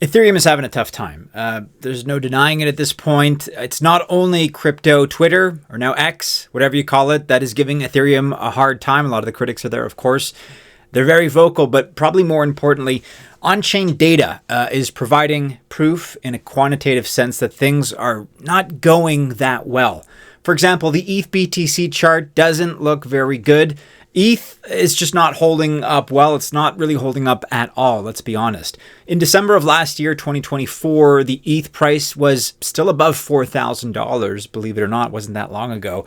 Ethereum is having a tough time. There's no denying it at this point. It's not only crypto Twitter, or now X, whatever you call it, that is giving Ethereum a hard time. A lot of the critics are there, of course. They're very vocal, but probably more importantly, on-chain data is providing proof in a quantitative sense that things are not going that well. For example, the ETH BTC chart doesn't look very good. ETH is just not holding up well. It's not really holding up at all, let's be honest. In December of last year, 2024, the ETH price was still above $4,000, believe it or not, wasn't that long ago.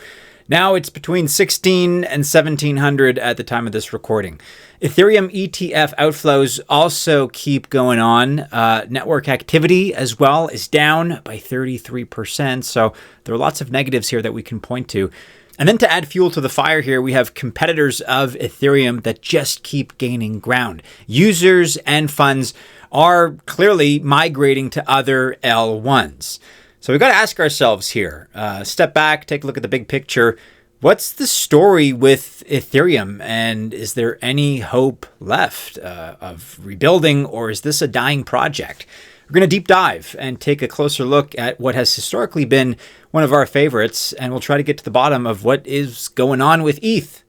Now it's between $1,600 and $1,700 at the time of this recording. Ethereum ETF outflows also keep going on. Network activity as well is down by 33%. So there are lots of negatives here that we can point to. And then to add fuel to the fire here, we have competitors of Ethereum that just keep gaining ground. Users and funds are clearly migrating to other L1s. So we've got to ask ourselves here, step back, take a look at the big picture. What's the story with Ethereum, and is there any hope left of rebuilding, or is this a dying project? We're going to deep dive and take a closer look at what has historically been one of our favorites, and we'll try to get to the bottom of what is going on with ETH.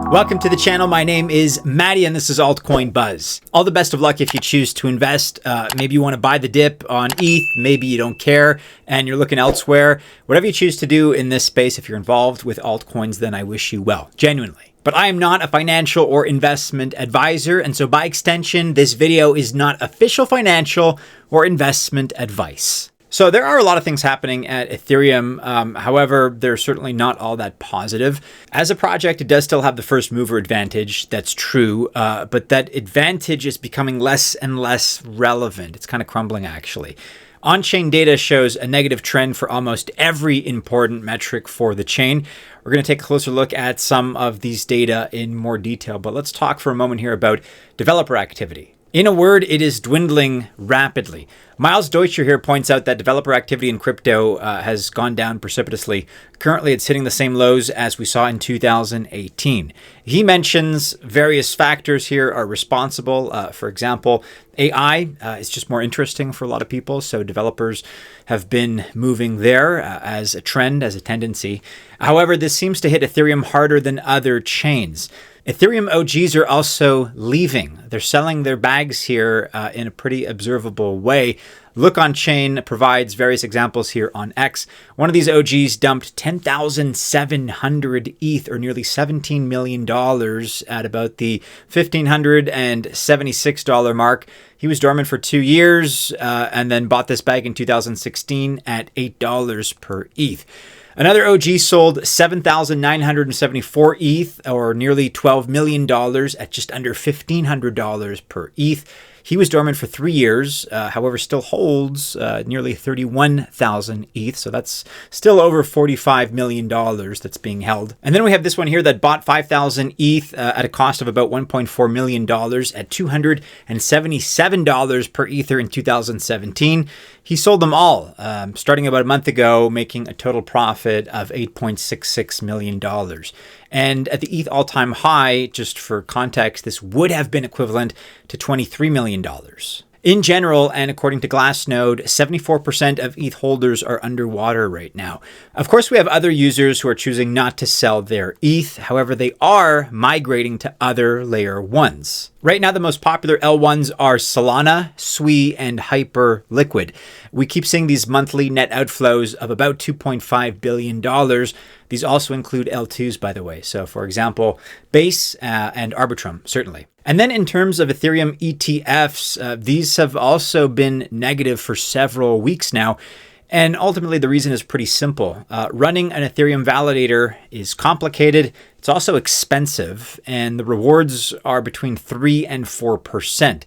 Welcome to the channel. My name is Maddie, and this is Altcoin Buzz. All the best of luck if you choose to invest. Maybe you want to buy the dip on ETH. Maybe you don't care and you're looking elsewhere. Whatever you choose to do in this space, if you're involved with altcoins, then I wish you well, genuinely. But I am not a financial or investment advisor, and so by extension, this video is not official financial or investment advice. So there are a lot of things happening at Ethereum. However, they're certainly not all that positive. As a project, it does still have the first mover advantage. That's true. But that advantage is becoming less and less relevant. It's kind of crumbling, actually. On-chain data shows a negative trend for almost every important metric for the chain. We're going to take a closer look at some of these data in more detail, but let's talk for a moment here about developer activity. In a word, it is dwindling rapidly. Miles Deutscher here points out that developer activity in crypto has gone down precipitously. Currently, it's hitting the same lows as we saw in 2018. He mentions various factors here are responsible. For example, AI is just more interesting for a lot of people, so developers have been moving there as a trend, as a tendency. However, this seems to hit Ethereum harder than other chains. Ethereum OGs are also leaving. They're selling their bags here in a pretty observable way. Look on Chain provides various examples here on X. One of these OGs dumped 10,700 ETH, or nearly $17 million at about the $1,576 mark. He was dormant for 2 years and then bought this bag in 2016 at $8 per ETH. Another OG sold 7,974 ETH, or nearly $12 million at just under $1,500 per ETH. He was dormant for 3 years, however, still holds nearly 31,000 ETH. So that's still over $45 million that's being held. And then we have this one here that bought 5,000 ETH at a cost of about $1.4 million at $277 per Ether in 2017. He sold them all, starting about a month ago, making a total profit of $8.66 million. And at the ETH all-time high, just for context, this would have been equivalent to $23 million. In general, and according to Glassnode, 74% of ETH holders are underwater right now. Of course, we have other users who are choosing not to sell their ETH. However, they are migrating to other layer ones. Right now, the most popular L1s are Solana, Sui, and Hyperliquid. We keep seeing these monthly net outflows of about $2.5 billion. These also include L2s, by the way. So, for example, Base and Arbitrum, certainly. And then in terms of Ethereum ETFs, these have also been negative for several weeks now. And ultimately, the reason is pretty simple. Running an Ethereum validator is complicated. It's also expensive, and the rewards are between 3 and 4%.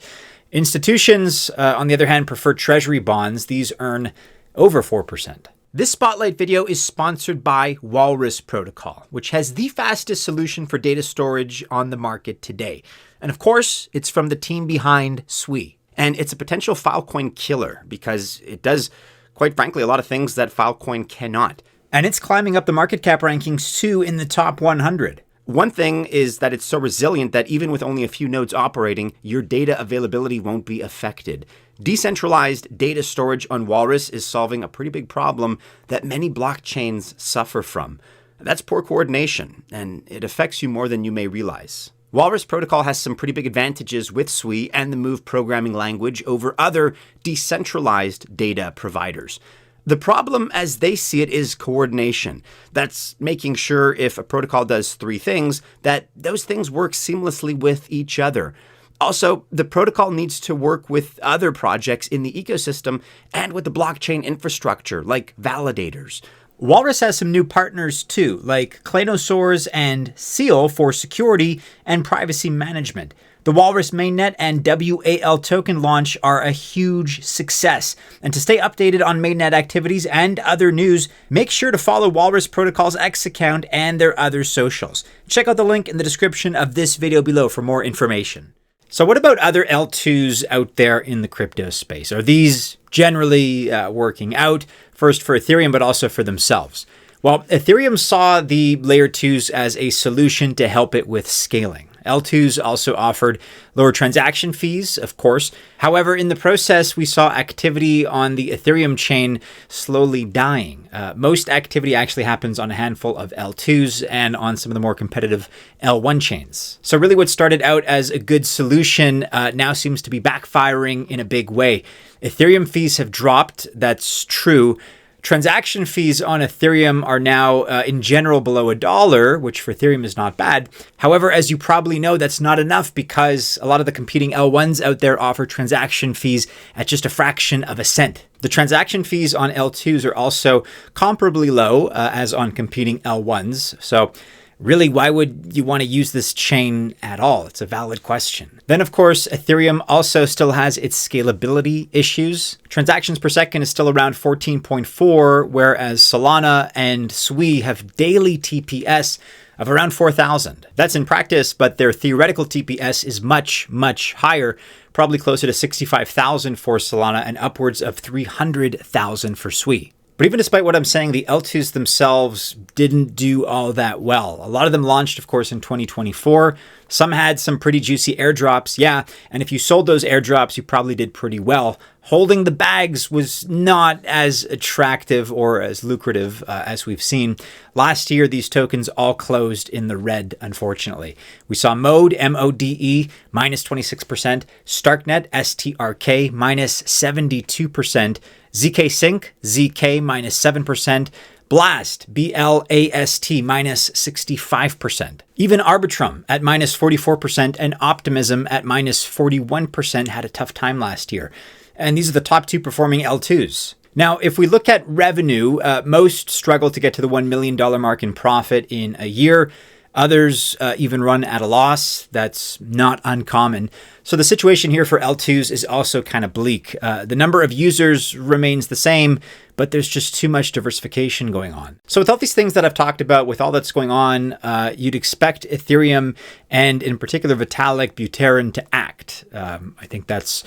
Institutions, on the other hand, prefer treasury bonds. These earn over 4%. This spotlight video is sponsored by Walrus protocol, which has the fastest solution for data storage on the market today. And of course, it's from the team behind Sui. And it's a potential Filecoin killer because it does, quite frankly, a lot of things that Filecoin cannot. And it's climbing up the market cap rankings too in the top 100. One thing is that it's so resilient that even with only a few nodes operating, your data availability won't be affected. Decentralized data storage on Walrus is solving a pretty big problem that many blockchains suffer from. That's poor coordination, and it affects you more than you may realize. Walrus protocol has some pretty big advantages with Sui and the Move programming language over other decentralized data providers. The problem, as they see it, is coordination. That's making sure if a protocol does three things, that those things work seamlessly with each other. Also, the protocol needs to work with other projects in the ecosystem and with the blockchain infrastructure, like validators. Walrus has some new partners too, like Klanosaurs and Seal for security and privacy management. The Walrus mainnet and WAL token launch are a huge success. And to stay updated on mainnet activities and other news, make sure to follow Walrus Protocol's X account and their other socials. Check out the link in the description of this video below for more information. So what about other L2s out there in the crypto space? Are these generally working out, first for Ethereum, but also for themselves? Well, Ethereum saw the layer 2s as a solution to help it with scaling. L2s also offered lower transaction fees, of course. However, in the process, we saw activity on the Ethereum chain slowly dying. Most activity actually happens on a handful of L2s and on some of the more competitive L1 chains. So really what started out as a good solution now seems to be backfiring in a big way. Ethereum fees have dropped, that's true. Transaction fees on Ethereum are now in general below $1, which for Ethereum is not bad. However, as you probably know, that's not enough because a lot of the competing L1s out there offer transaction fees at just a fraction of a cent. The transaction fees on L2s are also comparably low as on competing L1s. So really, why would you want to use this chain at all? It's a valid question. Then, of course, Ethereum also still has its scalability issues. Transactions per second is still around 14.4, whereas Solana and Sui have daily TPS of around 4,000. That's in practice, but their theoretical TPS is much, much higher, probably closer to 65,000 for Solana and upwards of 300,000 for Sui. But even despite what I'm saying, the L2s themselves didn't do all that well. A lot of them launched, of course, in 2024. Some had some pretty juicy airdrops, yeah. And if you sold those airdrops, you probably did pretty well. Holding the bags was not as attractive or as lucrative as we've seen. Last year, these tokens all closed in the red, unfortunately. We saw Mode, MODE, minus 26%, Starknet, STRK, minus 72%, ZK Sync, ZK, minus 7%, Blast, BLAST, minus 65%. Even Arbitrum at minus 44% and Optimism at minus 41% had a tough time last year. And these are the top two performing L2s. Now, if we look at revenue, most struggle to get to the $1 million mark in profit in a year. Others even run at a loss. That's not uncommon. So the situation here for L2s is also kind of bleak. The number of users remains the same, but there's just too much diversification going on. So with all these things that I've talked about, with all that's going on, you'd expect Ethereum and in particular Vitalik Buterin to act. I think that's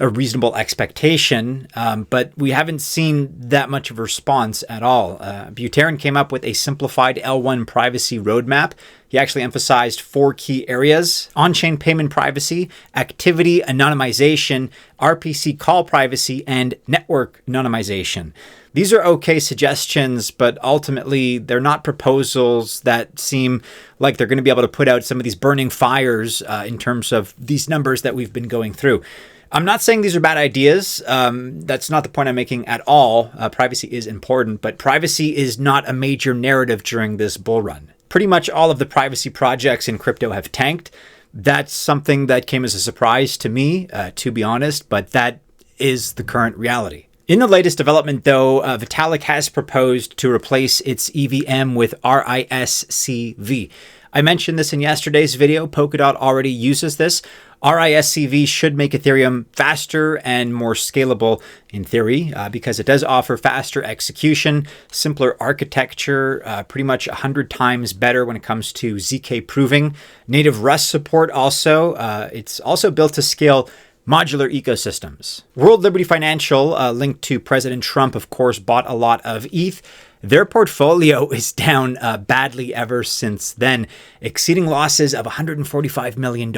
a reasonable expectation, but we haven't seen that much of a response at all. Buterin came up with a simplified L1 privacy roadmap. He actually emphasized 4 key areas: on-chain payment privacy, activity anonymization, RPC call privacy, and network anonymization. These are okay suggestions, but ultimately they're not proposals that seem like they're going to be able to put out some of these burning fires in terms of these numbers that we've been going through. I'm not saying these are bad ideas. That's not the point I'm making at all. Privacy is important, but privacy is not a major narrative during this bull run. Pretty much all of the privacy projects in crypto have tanked. That's something that came as a surprise to me, to be honest, but that is the current reality. In the latest development, though, Vitalik has proposed to replace its EVM with RISC-V. I mentioned this in yesterday's video. Polkadot already uses this. RISC-V should make Ethereum faster and more scalable in theory, because it does offer faster execution, simpler architecture, pretty much 100 times better when it comes to ZK proving. Native Rust support also. It's also built to scale modular ecosystems. World Liberty Financial, linked to President Trump, of course, bought a lot of ETH. their portfolio is down badly ever since then, exceeding losses of $145 million.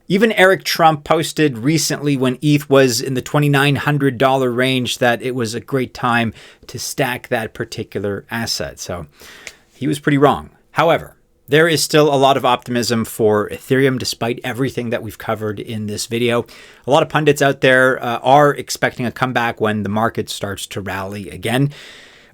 Even Eric Trump posted recently when ETH was in the $2,900 range that it was a great time to stack that particular asset. So he was pretty wrong. However, there is still a lot of optimism for Ethereum despite everything that we've covered in this video. A lot of pundits out there are expecting a comeback when the market starts to rally again.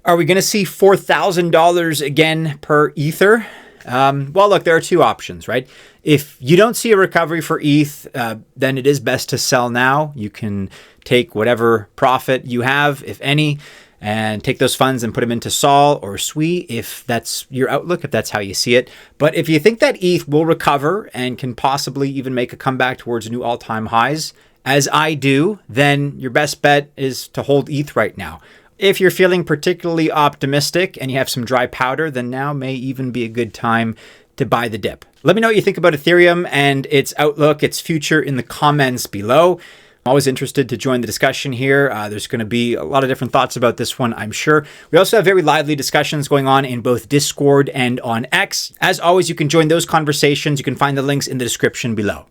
Are we going to see $4,000 again per Ether? Well, look, there are two options, right? If you don't see a recovery for ETH, then it is best to sell now. You can take whatever profit you have, if any, and take those funds and put them into Sol or SWI if that's your outlook, if that's how you see it. But if you think that ETH will recover and can possibly even make a comeback towards new all-time highs, as I do, then your best bet is to hold ETH right now. If you're feeling particularly optimistic and you have some dry powder, then now may even be a good time to buy the dip. Let me know what you think about Ethereum and its outlook, its future in the comments below. I'm always interested to join the discussion here. There's going to be a lot of different thoughts about this one, I'm sure. We also have very lively discussions going on in both Discord and on X. As always, you can join those conversations. You can find the links in the description below.